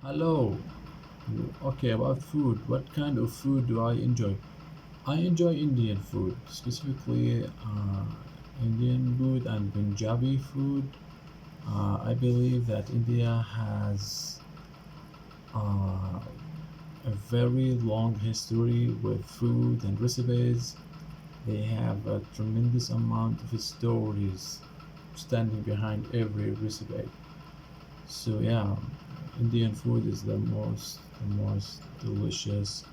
Hello. Okay, about food. What kind of food do I enjoy? I enjoy Indian food, specifically Indian food and Punjabi food. I believe that India has uh, a very long history with food and recipes. They have a tremendous amount of stories standing behind every recipe. So yeah, Indian food is the most delicious,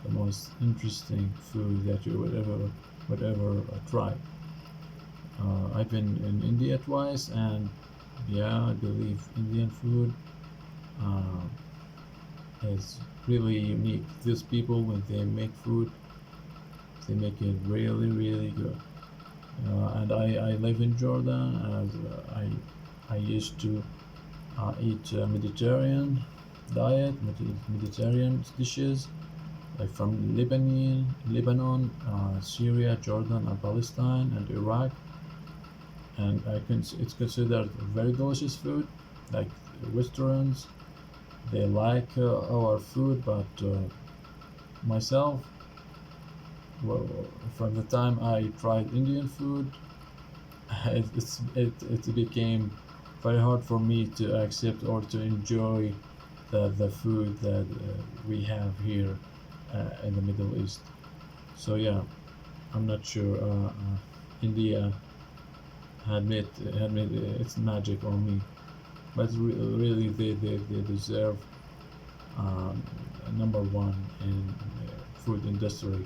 the most interesting food that you would ever try. I've been in India twice, and yeah, I believe Indian food uh, is really unique. These people, when they make food, they make it really, really good. And I live in Jordan, and I used to eat Mediterranean diet, Mediterranean dishes like from Lebanon, Syria, Jordan, and Palestine, and Iraq. And it's considered very delicious food. Like restaurants, they like our food, but myself, well, from the time I tried Indian food, it became very hard for me to accept or to enjoy the food that we have here in the Middle East. So yeah, I'm not sure. India had made its magic on me, but really they deserve um, number one in food industry.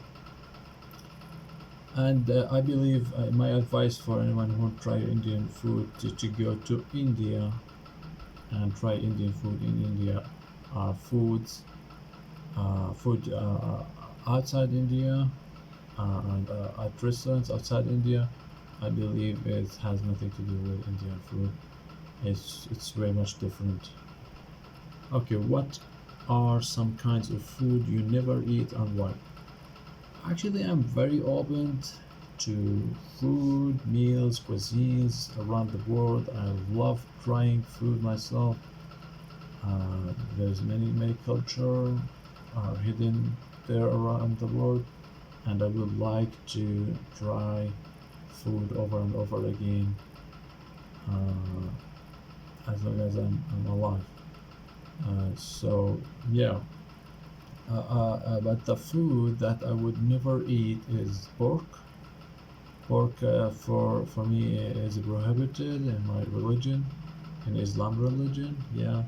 And I believe my advice for anyone who try Indian food to go to India and try Indian food in India are food outside India and at restaurants outside India. I believe it has nothing to do with Indian food. It's very much different. Okay, what are some kinds of food you never eat and why? Actually, I'm very open to food, meals, cuisines around the world. I love trying food myself. There's many culture are hidden there around the world, and I would like to try food over and over again as long as I'm alive. So yeah, but the food that I would never eat is pork. Pork for me is prohibited in my religion, in Islam religion. Yeah,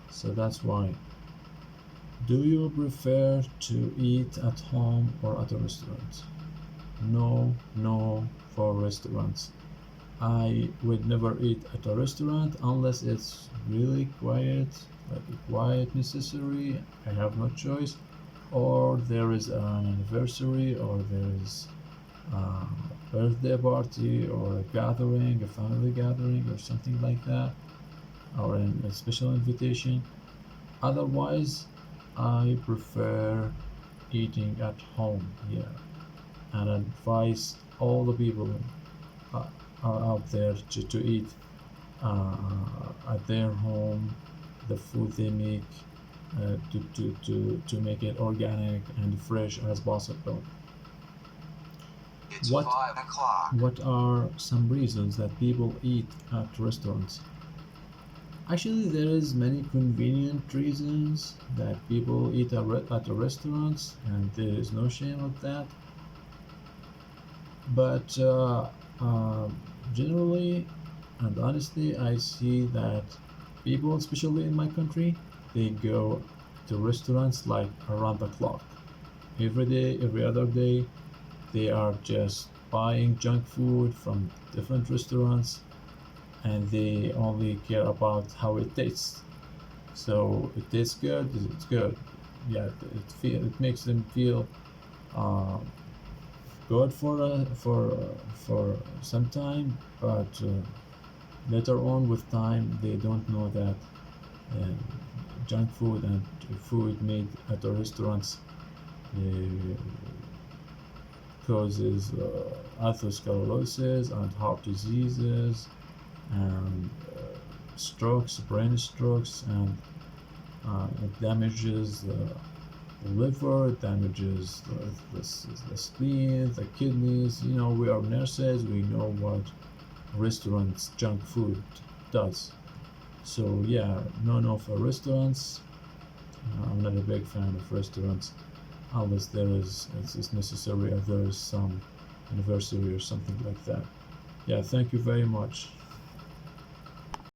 so that's why. Do you prefer to eat at home or at a restaurant? No, no for restaurants. I would never eat at a restaurant unless it's really quiet, like a quiet necessary. I have no choice, or there is an anniversary, or there is a birthday party, or a gathering, a family gathering, or something like that, or a special invitation. Otherwise, I prefer eating at home here and advise all the people uh, out there to eat at their home the food they make to make it organic and fresh as possible. It's What 5 o'clock. what are some reasons that people eat at restaurants? Actually, there is many convenient reasons that people eat at the restaurants, and there is no shame of that. But uh, generally and honestly, I see that people, especially in my country, they go to restaurants like around the clock. Every day, every other day, they are just buying junk food from different restaurants, and they only care about how it tastes. So it tastes good, it's good. Yeah, it makes them feel uh, good for some time, but later on with time they don't know that uh, junk food and food made at the restaurants uh, causes atherosclerosis and heart diseases and strokes, brain strokes, and It damages the liver, it damages the spleen, the kidneys. You know, we are nurses, we know what restaurants junk food does. So yeah, no for restaurants. I'm not a big fan of restaurants unless it's necessary, if there is some anniversary or something like that. Yeah, thank you very much.